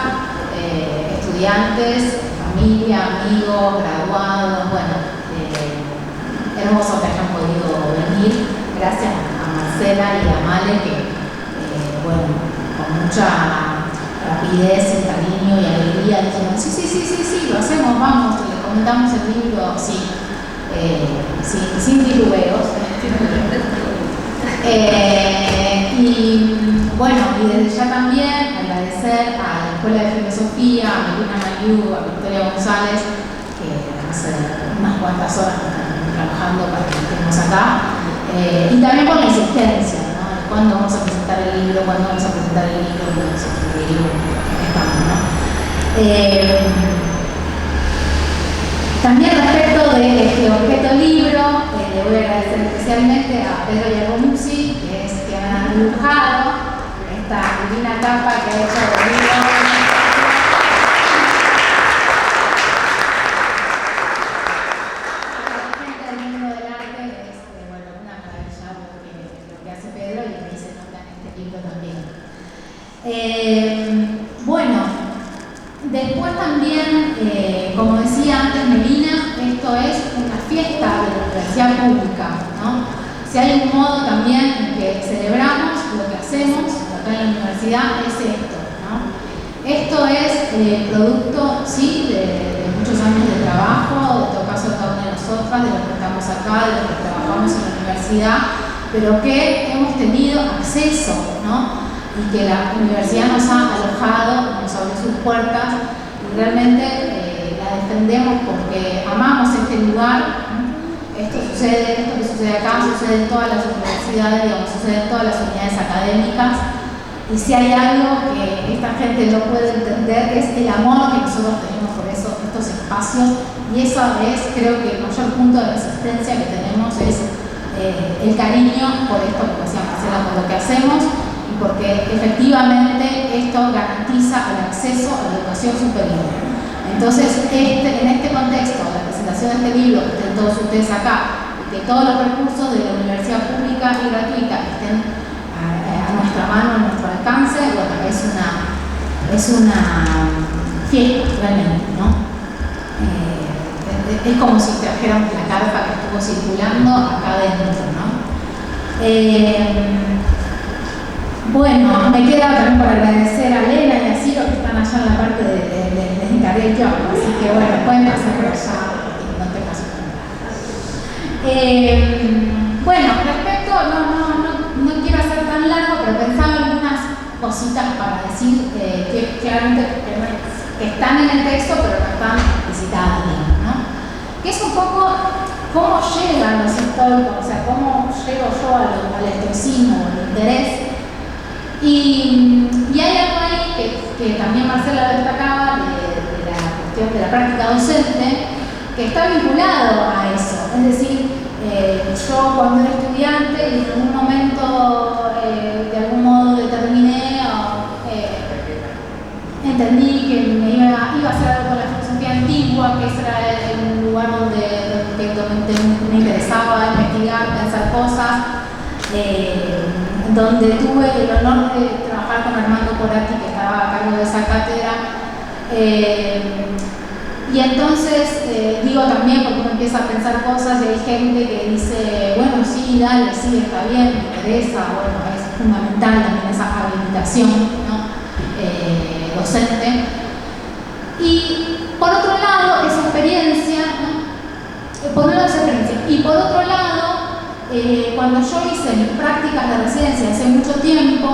estudiantes, familia, amigos, graduados, bueno. Hermoso que hayan podido venir, gracias a Marcela y a Male que, bueno, con mucha rapidez y cariño y alegría dijeron, sí, lo hacemos, vamos, le comentamos el libro, sí, sin titubeos. Y bueno, y desde ya también agradecer a la Escuela de Filosofía, a Melina Mayú, a Victoria González, que hace unas cuantas horas trabajando para que estemos acá, y también por la insistencia, ¿no? ¿Cuándo vamos a presentar el libro? ¿Cuándo vamos a presentar el libro? Bueno, estamos, ¿no? También respecto de este objeto libro, le voy a agradecer especialmente a Pedro Iacomuzzi, que ha dibujado esta divina tapa que ha hecho el libro. Bueno, después también, como decía antes Melina, esto es una fiesta de la universidad pública, ¿no? Si hay un modo también en que celebramos lo que hacemos acá en la universidad, es esto, ¿no? Esto es producto, sí, de muchos años de trabajo, de todo caso de cada una de nosotras, de los que estamos acá, de los que trabajamos en la universidad, pero que hemos tenido acceso, ¿no? Y que la universidad nos ha alojado, nos abrió sus puertas y realmente la defendemos porque amamos este lugar. Esto que sucede acá, sucede en todas las universidades, digamos, sucede en todas las unidades académicas. Y si hay algo que esta gente no puede entender es el amor que nosotros tenemos por estos espacios, y eso es, creo que el mayor punto de resistencia que tenemos es el cariño por esto que decía Marcela, por lo que hacemos, porque efectivamente esto garantiza el acceso a la educación superior. Entonces, en este contexto, la presentación de este libro, que estén todos ustedes acá, y que todos los recursos de la universidad pública y gratuita estén a nuestra mano, a nuestro alcance, bueno, es una fiesta realmente, ¿no? Es como si trajéramos la carta que estuvo circulando acá dentro, ¿no? Bueno, me queda también por agradecer a Elena y a Ciro que están allá en la parte de encargué yo, así que bueno, pueden pasar por allá y no te paso por nada. Bueno, respecto, no quiero hacer tan largo, pero pensaba algunas cositas para decir que claramente que están en el texto, pero no están visitadas, ¿no? Que es un poco cómo llegan los históricos, o sea, cómo llego yo al estoicismo, al interés. Y hay algo ahí que también Marcela destacaba de la cuestión de la práctica docente, que está vinculado a eso. Es decir, yo cuando era estudiante y en algún momento de algún modo determiné entendí que me iba a hacer algo con la filosofía antigua, que ese era el lugar donde me interesaba investigar, pensar cosas. donde tuve el honor de trabajar con Armando Corati, que estaba a cargo de esa cátedra. Y entonces, digo también, porque uno empieza a pensar cosas y hay gente que dice, bueno, sí, dale, sí, está bien, me interesa, bueno, es fundamental también esa habilitación, ¿no? Docente. Y por otro lado, esa experiencia, ¿no? Por un lado esa experiencia. Y por otro lado, cuando yo hice mis prácticas de residencia hace mucho tiempo,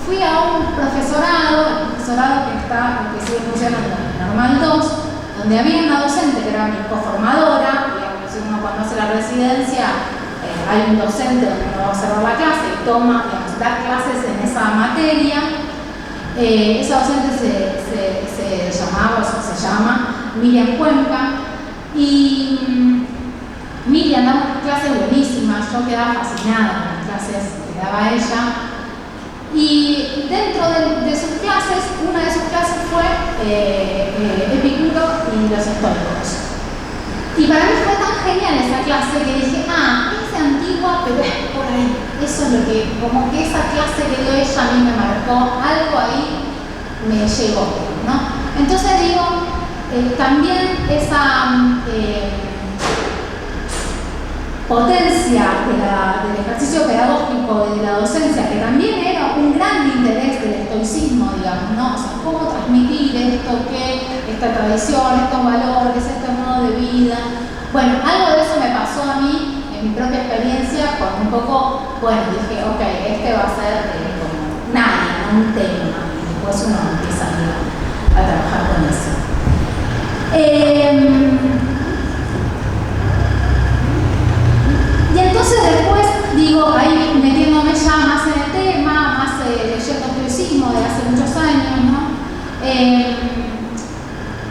fui a un profesorado, el profesorado que sigue funcionando en Normal 2, donde había una docente que era mi coformadora. Digamos, si uno cuando hace la residencia, hay un docente donde uno va a observar la clase y toma, digamos, da clases en esa materia. Esa docente se llama Miriam Cuenca, y Miriam daba unas clases buenísimas, yo quedaba fascinada con las clases que daba ella. Y dentro de sus clases, una de sus clases fue Epicuro y los estoicos. Y para mí fue tan genial esa clase que dije, es antigua, pero es por ahí. Eso es lo que, como que esa clase que dio ella a mí me marcó, algo ahí me llegó, ¿no? Entonces digo, también esa potencia del ejercicio pedagógico y de la docencia, que también era un gran interés del estoicismo, digamos, ¿no? O sea, cómo transmitir esta tradición, estos valores, este modo de vida. Bueno, algo de eso me pasó a mí en mi propia experiencia, con un poco, bueno, dije, ok, este va a ser como un área, un tema, y después uno empieza a trabajar con eso. Y entonces después, digo, ahí metiéndome ya más en el tema, más leyendo estoicismo de hace muchos años, ¿no?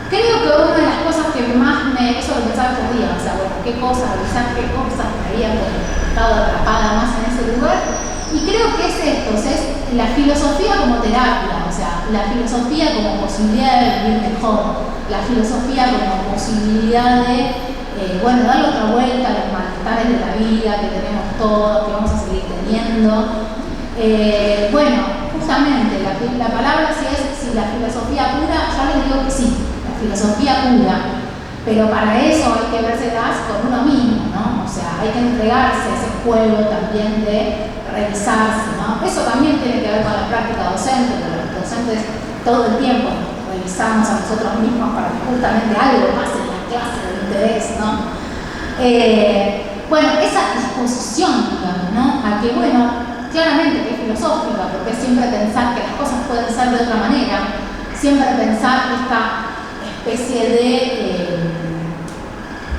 Creo que una de las cosas que más eso lo pensaba estos días, o sea, bueno, qué cosas, revisar qué cosas me habían estado atrapada más en ese lugar, y creo que es esto, o sea, es la filosofía como terapia, o sea, la filosofía como posibilidad de vivir mejor, la filosofía como posibilidad de bueno, darle otra vuelta a los malestares de la vida que tenemos todos, que vamos a seguir teniendo. Bueno, justamente la palabra si la filosofía cura, yo les digo que sí, la filosofía cura, pero para eso hay que verselas con uno mismo, ¿no? O sea, hay que entregarse a ese juego también de revisarse, ¿no? Eso también tiene que ver con la práctica docente, porque los docentes todo el tiempo revisamos a nosotros mismos para que justamente algo pase en la clase de interés, ¿no? Bueno, esa disposición, digamos, ¿no? A que, bueno, claramente que es filosófica, porque es siempre pensar que las cosas pueden ser de otra manera, siempre pensar esta especie de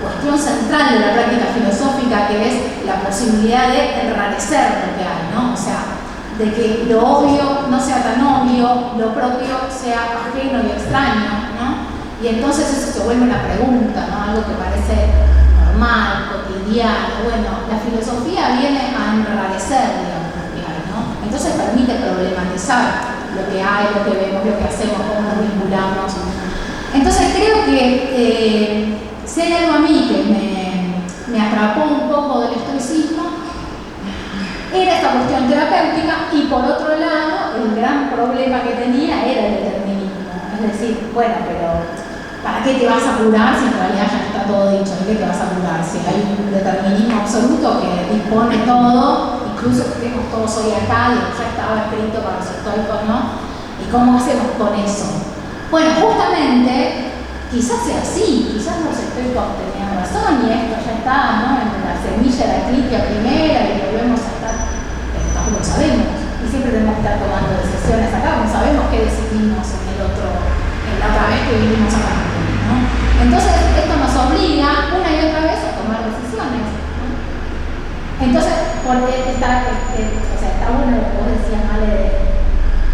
cuestión central de la práctica filosófica, que es la posibilidad de enrarecer lo que hay, ¿no? O sea, de que lo obvio no sea tan obvio, lo propio sea ajeno y extraño, ¿no? Y entonces eso se vuelve una pregunta, ¿no? Algo que parece normal, cotidiano. Bueno, la filosofía viene a enrarecer, digamos, lo que hay, ¿no? Entonces permite problematizar lo que hay, lo que vemos, lo que hacemos, cómo nos vinculamos. Entonces creo que si hay algo a mí que me atrapó un poco del estoicismo, era esta cuestión terapéutica, y por otro lado, el gran problema que tenía era el determinismo. Es decir, bueno, pero ¿para qué te vas a curar si en realidad ya está todo dicho? ¿De qué te vas a curar? Si hay un determinismo absoluto que dispone todo, incluso que estemos todos hoy acá, y ya estaba escrito para los estoicos, ¿no? ¿Y cómo hacemos con eso? Bueno, justamente, quizás sea así, quizás los estoicos tenían razón, y esto ya está, ¿no? En la semilla de la crítica primera, y volvemos a estar, pero tampoco lo sabemos, y siempre tenemos que estar tomando decisiones acá, no sabemos qué decidimos en la otra vez que vivimos acá, ¿no? Entonces, esto nos obliga una y otra vez a tomar decisiones, ¿no? Entonces, porque está bueno lo que vos decías, Ale,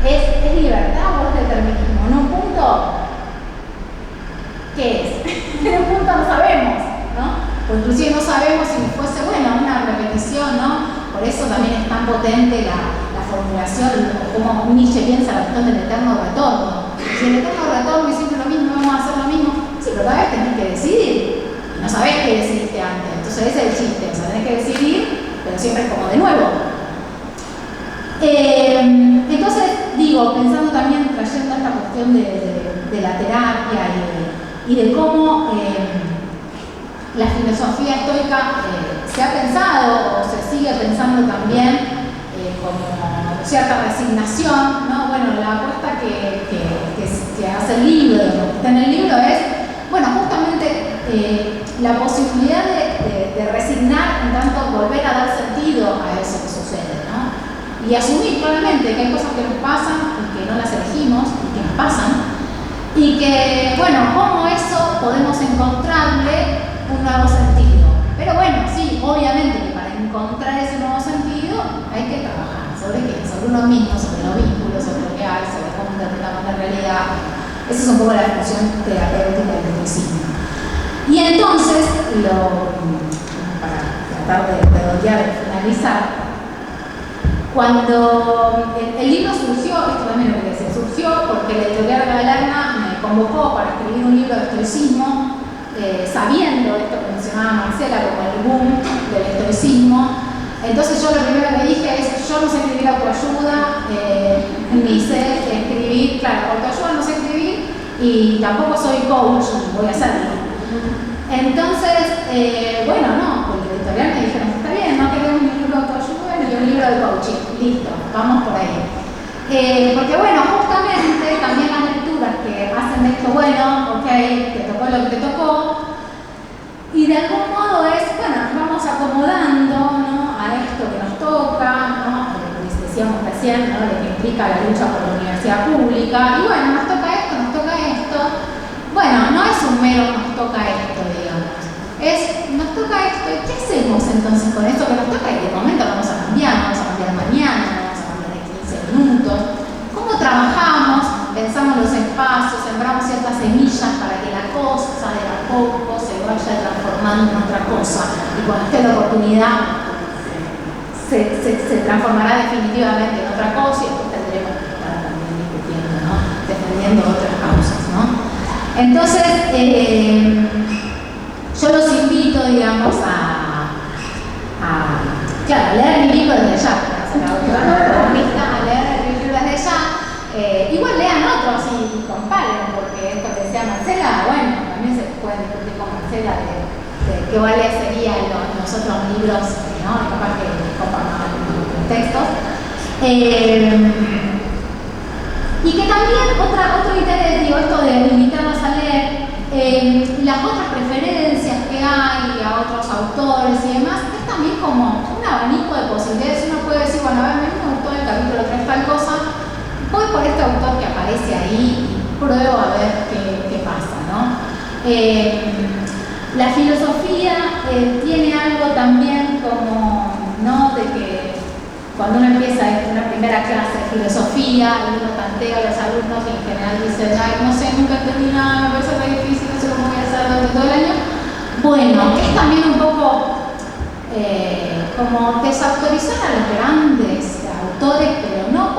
¿es libertad o es determinismo? En un punto, ¿qué es? En un punto no sabemos, ¿no? O inclusive no sabemos si fuese, bueno, una repetición, ¿no? Por eso también es tan potente la formulación, como Nietzsche piensa la cuestión del eterno retorno. Si el eterno retorno es siempre lo mismo, vamos a hacer lo mismo, sí, pero cada vez tenés que decidir. Y no sabés qué decidiste antes. Entonces ese es el chiste, o sea, tenés que decidir, pero siempre es como de nuevo. Entonces, digo, pensando también, trayendo esta cuestión de la terapia y de cómo la filosofía estoica se ha pensado o se sigue pensando también como cierta resignación, ¿no? Bueno, la apuesta que hace el libro, lo que está en el libro es, bueno, justamente la posibilidad de resignar en tanto volver a dar sentido a eso que sucede, ¿no? Y asumir claramente que hay cosas que nos pasan y que no las elegimos y que nos pasan, y que, bueno, cómo eso podemos encontrarle un nuevo sentido. Pero bueno, sí, obviamente que para encontrar ese nuevo sentido hay que trabajar. ¿Sobre qué? Sobre uno mismo, sobre los vínculos, sobre lo que hay, sobre cómo interpretamos la realidad. Esa es un poco la función terapéutica del estoicismo. Y entonces, para tratar de redondear y finalizar, cuando el libro surgió, esto también lo que decía, surgió porque la editorial Galerna me convocó para escribir un libro de estoicismo, sabiendo esto que mencionaba Marcela como el boom del estoicismo. Entonces yo lo primero que dije es, yo no sé escribir autoayuda, ni sé escribir, claro, autoayuda no sé escribir y tampoco soy coach, voy a hacerlo. Entonces, bueno, no, porque la editorial me dijeron, está bien, no queremos un libro de autoayuda ni un libro de coaching, listo, vamos por ahí. Porque bueno, justamente también las lecturas que hacen de esto, bueno, ok, te tocó lo que te tocó, y de algún modo es, bueno, nos vamos acomodando, ¿no?, a esto que nos toca, ¿no?, lo que decíamos recién, ¿no?, lo que implica la lucha por la universidad pública, y bueno, nos toca esto, bueno, no es un mero nos toca esto, digamos, es nos toca esto, ¿y qué hacemos entonces con esto que nos toca? Y de momento vamos a cambiar mañana, vamos a cambiar en 15 minutos, ¿cómo trabajamos? Pensamos los espacios, sembramos ciertas semillas para que la cosa de a poco se vaya transformando en otra cosa, y cuando esté la oportunidad se transformará definitivamente en otra cosa, y después tendremos que estar también discutiendo, ¿no?, defendiendo otras causas, ¿no? Entonces, yo los invito, digamos, a leer mi libro desde ya, a leer mi libro desde ya. Igual lean otros y comparen, porque esto que decía Marcela, bueno, también se puede discutir con Marcela de qué vale serían los otros libros, ¿no?, capaz que copan los textos. Y que también otro interés, digo, esto de invitarnos a leer las otras preferencias que hay a otros autores y demás, es también como un abanico de posibilidades. Uno puede decir, bueno, a ver, a mí me gustó el capítulo 3 tal cosa, voy por este autor que aparece ahí y pruebo a ver qué pasa, ¿no? La filosofía tiene algo también como, ¿no?, de que cuando uno empieza una primera clase de filosofía y uno tantea a los alumnos y en general dicen, ay, no sé, nunca entendí nada, me parece muy difícil, no sé cómo voy a hacer durante todo el año. Bueno, es también un poco como desautorizar a los grandes autores, pero no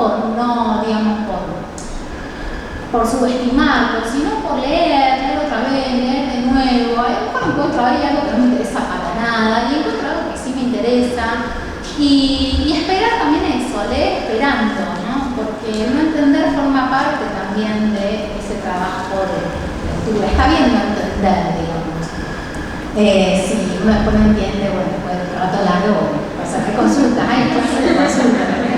por subestimarlos, sino por leer otra vez, leer de nuevo. A lo mejor encuentro ahí algo que no me interesa para nada y encuentro algo que sí me interesa. Y esperar también eso, leer esperando, ¿no? Porque no entender forma parte también de ese trabajo de lectura. Está bien no entender, digamos. Si uno después no entiende, bueno, después del rato largo, pasar de consulta. Hay clases de consulta también.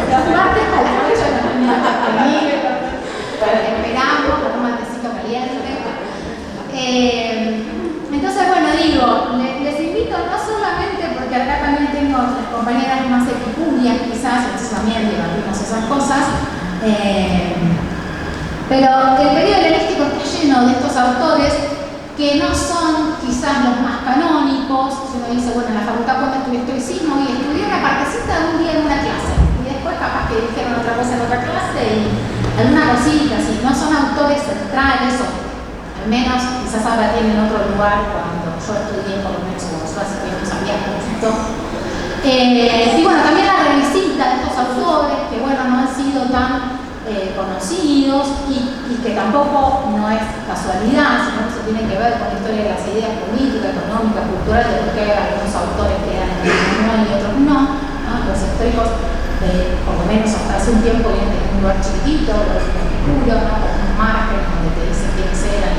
Los martes a las 8 de la mañana esperamos con un matecito caliente. Entonces, bueno, digo, les invito no solamente porque acá también tengo las compañeras más epicúreas, quizás, entonces también debatimos esas cosas, pero el periodo helenístico está lleno de estos autores que no son quizás los más canónicos. Si uno dice, bueno, en la facultad cuando estudié estoicismo y estudié una partecita de un día en una clase, y después capaz que dijeron otra cosa en otra clase y alguna cosita así, no son autores centrales o al menos quizás ahora tienen otro lugar cuando yo estudié por lo menos así que no sabía mucho. Y bueno, también la revisita de estos autores que bueno, no han sido tan conocidos y que tampoco no es casualidad, sino que se tiene que ver con la historia de las ideas políticas, económicas, culturales, de por qué algunos autores quedan en el manual y otros no, los estoicos por lo menos hasta hace un tiempo vienen en un lugar chiquitito, oscuro, ¿no? Con un margen donde te dicen quiénes eran.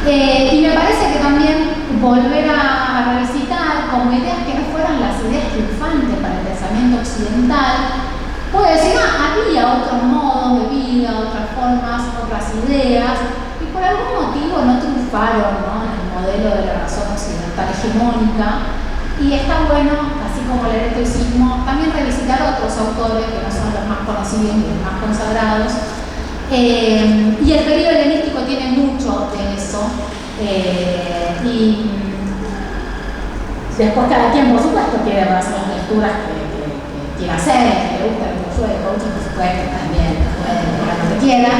Y me parece que también volver a revisitar como ideas que no fueran las ideas triunfantes para el pensamiento occidental, puede decir, había otros modos de vida, otras formas, otras ideas, y por algún motivo no triunfaron, ¿no?, en el modelo de la razón occidental hegemónica. Y está bueno, así como el estoicismo, también revisitar otros autores que no son los más conocidos ni los más consagrados. Y el periodo helenístico tiene mucho de eso. Y después cada quien, por supuesto, quiere hacer las lecturas que quiera hacer, que le gusta el curso de coaching, por supuesto, también puede leer lo que quiera.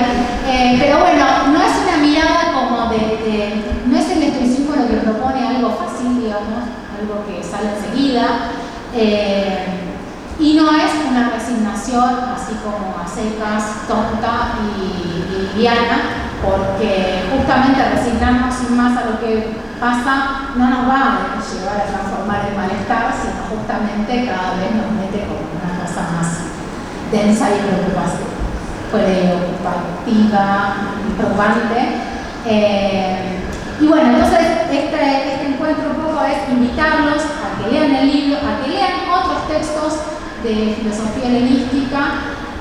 Pero bueno, no es una mirada como no es el estoicismo lo que propone algo fácil, digamos, algo que sale enseguida. Y no es una resignación así como a secas, tonta y liviana, porque justamente resignarnos sin más a lo que pasa no nos va a llevar a transformar el malestar, sino justamente cada vez nos mete como una cosa más densa y preocupativa y preocupante. Y bueno, entonces este encuentro un poco es invitarlos a que lean el libro, a que lean otros textos de filosofía helenística,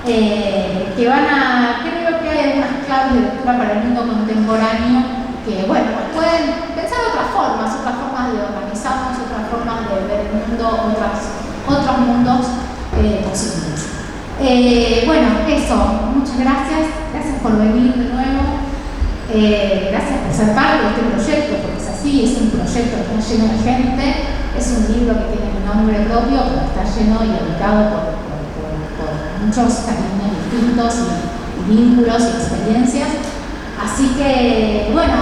que van a, creo que hay algunas claves de lectura para el mundo contemporáneo que, bueno, pueden pensar otras formas de organizarnos, otras formas de ver el mundo, otros mundos posibles. Bueno, eso, muchas gracias por venir de nuevo, gracias por ser parte de este proyecto, porque es así, es un proyecto que está lleno de gente, es un libro que tiene un nombre propio, pero está lleno y habitado por muchos caminos distintos y vínculos y experiencias. Así que, bueno,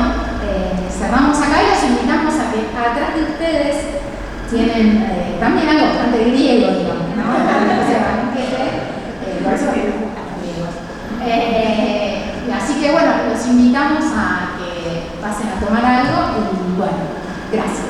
cerramos acá y los invitamos a que atrás de ustedes tienen también algo bastante griego, digamos, ¿no? Por eso que me gustan los griegos. Así que, bueno, los invitamos a que pasen a tomar algo y, bueno, gracias.